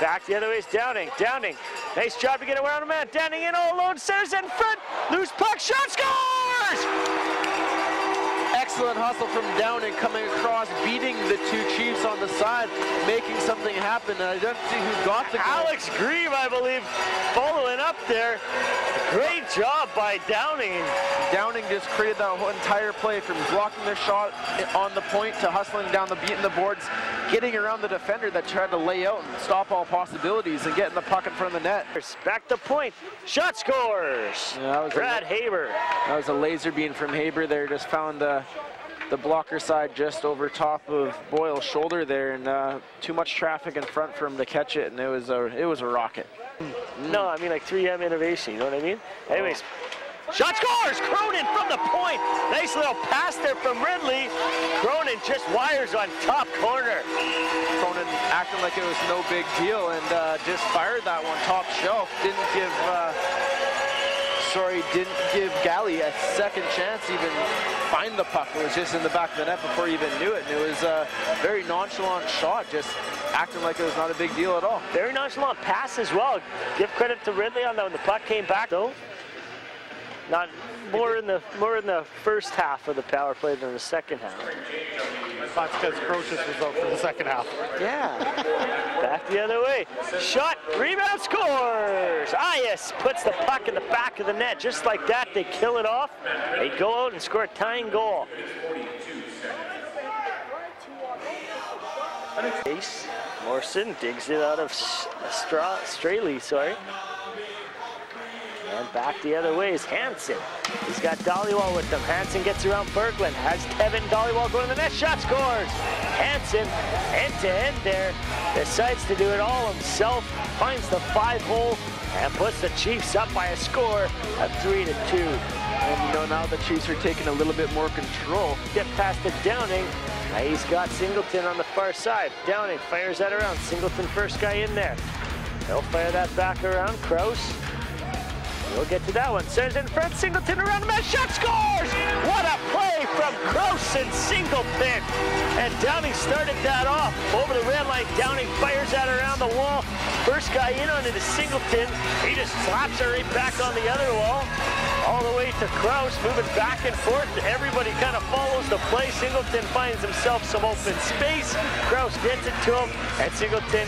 Back the other way is Downing. Downing, nice job to get around a man. Downing in all alone, centers in front. Loose puck, shot, scores! Excellent hustle from Downing coming across, beating the two Chiefs on the side, making something happen. And I don't see who got the goal. Alex Grieve, I believe, following up there. Great job by Downing. Downing just created that whole entire play from blocking the shot on the point to hustling down the beating the boards, getting around the defender that tried to lay out and stop all possibilities and getting the puck in front of the net. Back to point. Shot scores. Yeah, that was Brad Haber. That was a laser beam from Haber there. Just found the blocker side just over top of Boyle's shoulder there, and too much traffic in front for him to catch it, and it was a rocket. No, I mean like 3M innovation, you know what I mean? Anyways, shot scores! Cronin from the point. Nice little pass there from Ridley. Cronin just wires on top corner. Cronin acting like it was no big deal and just fired that one top shelf. Didn't give Galley a second chance to even find the puck. It was just in the back of the net before he even knew it. And it was a very nonchalant shot, just acting like it was not a big deal at all. Very nonchalant pass as well. Give credit to Ridley on that when the puck came back though. Not more in the first half of the power play than the second half. That's because Crocious was out for the second half. Yeah. Back the other way. Shot, rebound, scores! Ayas puts the puck in the back of the net. Just like that, they kill it off. They go out and score a tying goal. Ace Morrison digs it out of Straley, sorry. And back the other way is Hansen. He's got Dollywall with him. Hansen gets around Berglund. Has Kevin Dollywall going to the net. Shot scores. Hansen, end-to-end there, decides to do it all himself. Finds the 5-hole and puts the Chiefs up by a score of 3-2. And you know, now the Chiefs are taking a little bit more control. Get past the Downing. Now he's got Singleton on the far side. Downing fires that around. Singleton first guy in there. He'll fire that back around. Kraus. We'll get to that one. Says in front, Singleton around the man, shot scores! What a play from Kraus and Singleton. And Downing started that off. Over the red line, Downing fires that around the wall. First guy in on it is Singleton. He just slaps her right back on the other wall. All the way to Kraus, moving back and forth. Everybody kind of follows the play. Singleton finds himself some open space. Kraus gets it to him, and Singleton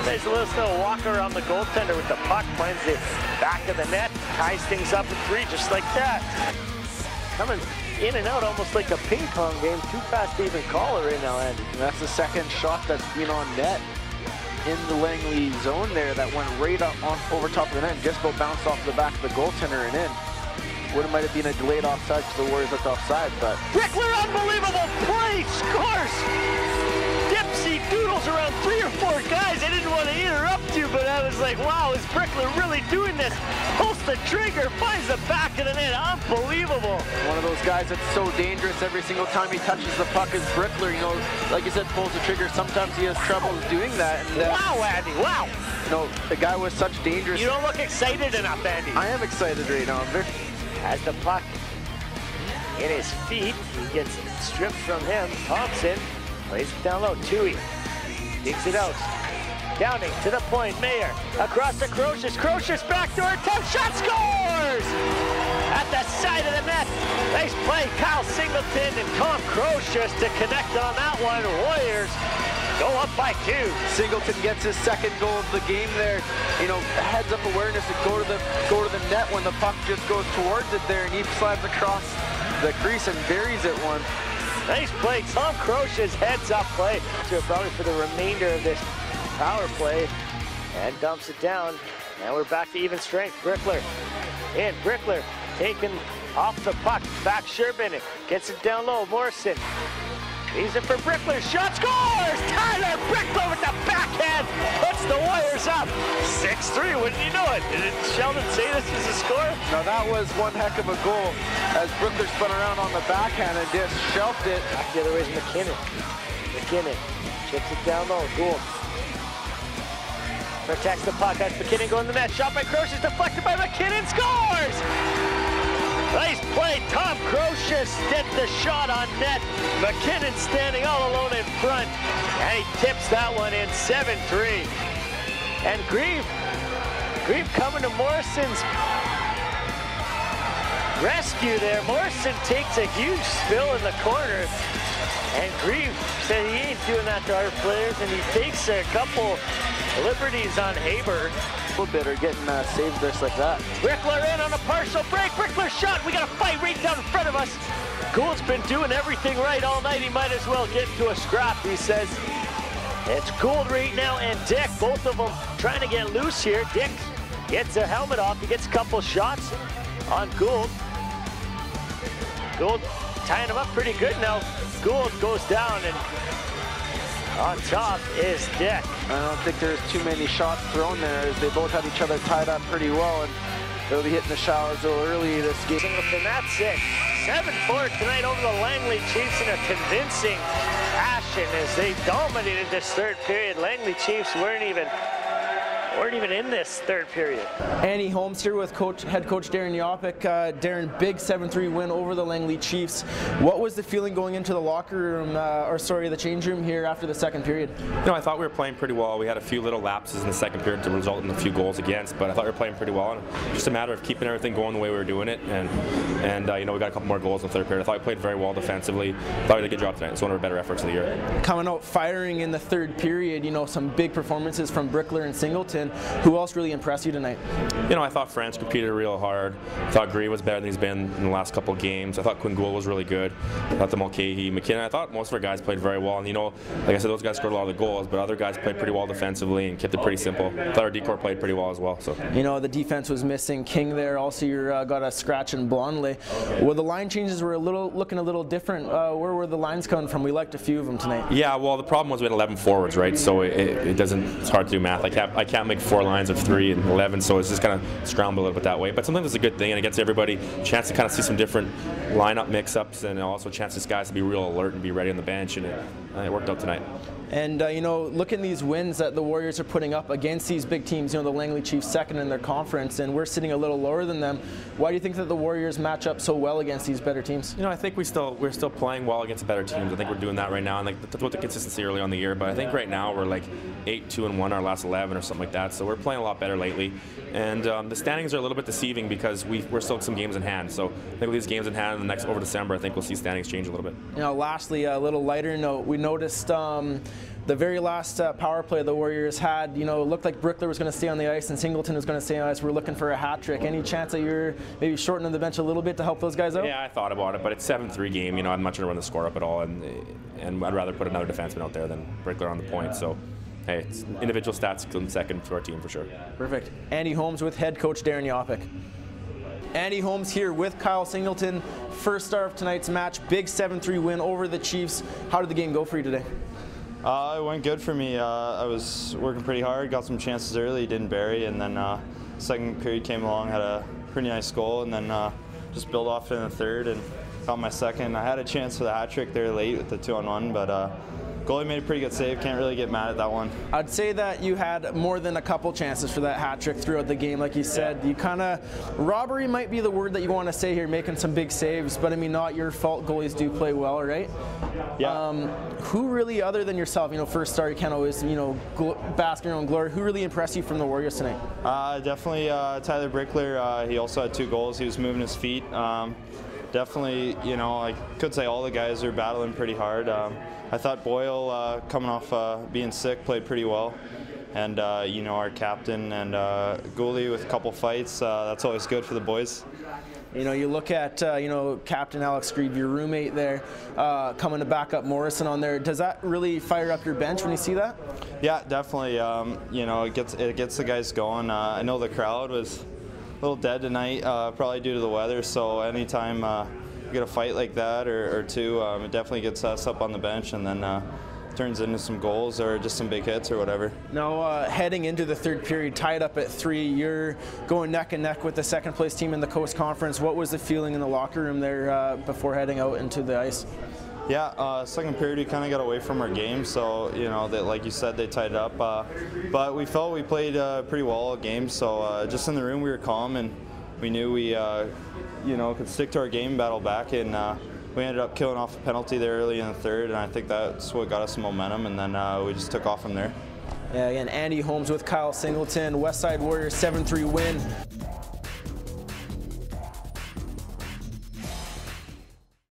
does a little walk around the goaltender with the puck, finds the back of the net, ties things up at 3 just like that. Coming in and out almost like a ping pong game. Too fast to even call it right now, Andy. And that's the second shot that's been on net in the Langley zone there that went right up on over top of the net and just about bounced off the back of the goaltender and in. Would have might have been a delayed offside because the Warriors looked offside, but Brickler, unbelievable play, scores! Dipsy doodles around 3 or 4 guys. I didn't want to interrupt you, but I was like, wow, is Brickler really doing this? Pulls the trigger, finds the back of the net, unbelievable. One of those guys that's so dangerous every single time he touches the puck is Brickler. You know, like you said, pulls the trigger. Sometimes he has trouble doing that. And, wow, Andy, wow. You know, the guy was such dangerous. You don't look excited enough, Andy. I am excited right now. Has the puck in his feet. He gets stripped from him. Thompson plays it down low. Tui digs it out. Downing to the point. Mayer across the Crocious. Crocious backdoor attempt. Shot scores! At the side of the net. Nice play. Kyle Singleton and Tom Crocious to connect on that one. Warriors go up by 2. Singleton gets his second goal of the game there. You know, heads up awareness to go to the net when the puck just goes towards it there, and he slides across the crease and buries it one. Nice play. Tom Crocious heads up play. Probably for the remainder of this power play, and dumps it down. Now we're back to even strength. Brickler in. Brickler taken off the puck. Back Sherbin. Gets it down low. Morrison. He's in for Brickler. Shot scores! Tyler Brickler with the backhand puts the Warriors up. 6-3. Wouldn't you know it? Did Sheldon say this was a score? No, that was one heck of a goal as Brickler spun around on the backhand and just shelved it. Back the other way is McKinnon. McKinnon chips it down low. Gould protects the puck. As McKinnon going to the net. Shot by Crocious, deflected by McKinnon. Scores! Nice play. Tom Crocious did the shot on net. McKinnon standing all alone in front. And he tips that one in. 7-3. And Grieve coming to Morrison's rescue there. Morrison takes a huge spill in the corner. And Grieve said he ain't doing that to our players, and he takes a couple liberties on Haber. Bitter getting saved this like that. Brickler in on a partial break. Brickler shot. We got a fight right down in front of us. Gould's been doing everything right all night. He might as well get into a scrap, he says. It's Gould right now and Dick, both of them trying to get loose here. Dick gets a helmet off. He gets a couple shots on Gould. Gould tying him up pretty good now. Gould goes down, and on top is Dick. I don't think there's too many shots thrown there, as they both have each other tied up pretty well, and they'll be hitting the showers a little early this game. Singleton, that's it. 7-4 tonight over the Langley Chiefs in a convincing fashion as they dominated this third period. Langley Chiefs weren't even in this third period. Andy Holmes here with head coach Darren Yopik. Darren, big 7-3 win over the Langley Chiefs. What was the feeling going into the locker room, the change room here after the second period? You know, I thought we were playing pretty well. We had a few little lapses in the second period to result in a few goals against, but I thought we were playing pretty well. And just a matter of keeping everything going the way we were doing it. And you know, we got a couple more goals in the third period. I thought we played very well defensively. I thought we did a good job tonight. It's one of our better efforts of the year. Coming out firing in the third period, you know, some big performances from Brickler and Singleton. Who else really impressed you tonight? You know, I thought France competed real hard. I thought Grieve was better than he's been in the last couple of games. I thought Quinn Gould was really good. I thought the Mulcahy, McKinnon, I thought most of our guys played very well. And you know, like I said, those guys scored a lot of the goals, but other guys played pretty well defensively and kept it pretty simple. I thought our decor played pretty well as well. So you know, the defense was missing King there. Also, you got a scratch in Blondley. Well, the line changes were looking a little different. Where were the lines coming from? We liked a few of them tonight. Yeah, well, the problem was we had 11 forwards, right? So it's hard to do math. I can't make 4 lines of 3 and 11, so it's just kind of scramble a little bit that way. But sometimes it's a good thing, and it gets everybody a chance to kind of see some different lineup mix-ups, and also a chance for guys to be real alert and be ready on the bench, and it worked out tonight. And you know, look at these wins that the Warriors are putting up against these big teams. You know, the Langley Chiefs second in their conference, and we're sitting a little lower than them. Why do you think that the Warriors match up so well against these better teams? You know, I think we're still playing well against the better teams. I think we're doing that right now, and like that's what the consistency early on in the year. But I think right now we're like 8-2-1 our last 11 or something like that. So we're playing a lot better lately. And the standings are a little bit deceiving because we're still some games in hand. So I think with these games in hand in the next over December, I think we'll see standings change a little bit. You know, lastly, a little lighter note, we noticed the very last power play the Warriors had, you know, it looked like Brickler was going to stay on the ice and Singleton was going to stay on the ice. We're looking for a hat trick. Any chance that you're maybe shortening the bench a little bit to help those guys out? Yeah, I thought about it, but it's 7-3 game. You know, I'm not going to run the score up at all, and I'd rather put another defenseman out there than Brickler on the point. So, hey, it's individual stats come second to our team for sure. Perfect. Andy Holmes with head coach Darren Yopik. Andy Holmes here with Kyle Singleton. First star of tonight's match, big 7-3 win over the Chiefs. How did the game go for you today? It went good for me. I was working pretty hard, got some chances early, didn't bury, and then second period came along, had a pretty nice goal, and then just built off it in the third and got my second. I had a chance for the hat trick there late with the 2-on-1, but goalie made a pretty good save. Can't really get mad at that one. I'd say that you had more than a couple chances for that hat trick throughout the game. Like you said, you kind of, robbery might be the word that you want to say here, making some big saves, but I mean, not your fault. Goalies do play well, right? Yeah. Who really, other than yourself, you know, first star, you can't always, you know, bask in your own glory. Who really impressed you from the Warriors tonight? Definitely Tyler Brickler. He also had 2 goals. He was moving his feet. Definitely, you know, I could say all the guys are battling pretty hard. I thought Boyle, coming off being sick, played pretty well. And, you know, our captain and Gouli with a couple fights, that's always good for the boys. You know, you look at, you know, Captain Alex Grieve, your roommate there, coming to back up Morrison on there. Does that really fire up your bench when you see that? Yeah, definitely. You know, it gets the guys going. I know the crowd was a little dead tonight, probably due to the weather, so anytime you get a fight like that or two, it definitely gets us up on the bench, and then turns into some goals or just some big hits or whatever. Now, heading into the third period, tied up at 3, you're going neck and neck with the second place team in the Coast Conference. What was the feeling in the locker room there before heading out into the ice? Yeah, second period we kind of got away from our game, so you know, like you said, they tied it up. But we felt we played pretty well all game. So just in the room we were calm, and we knew we you know, could stick to our game, battle back, and we ended up killing off a penalty there early in the third, and I think that's what got us some momentum, and then we just took off from there. Again, Andy Holmes with Kyle Singleton. Westside Warriors 7-3 win.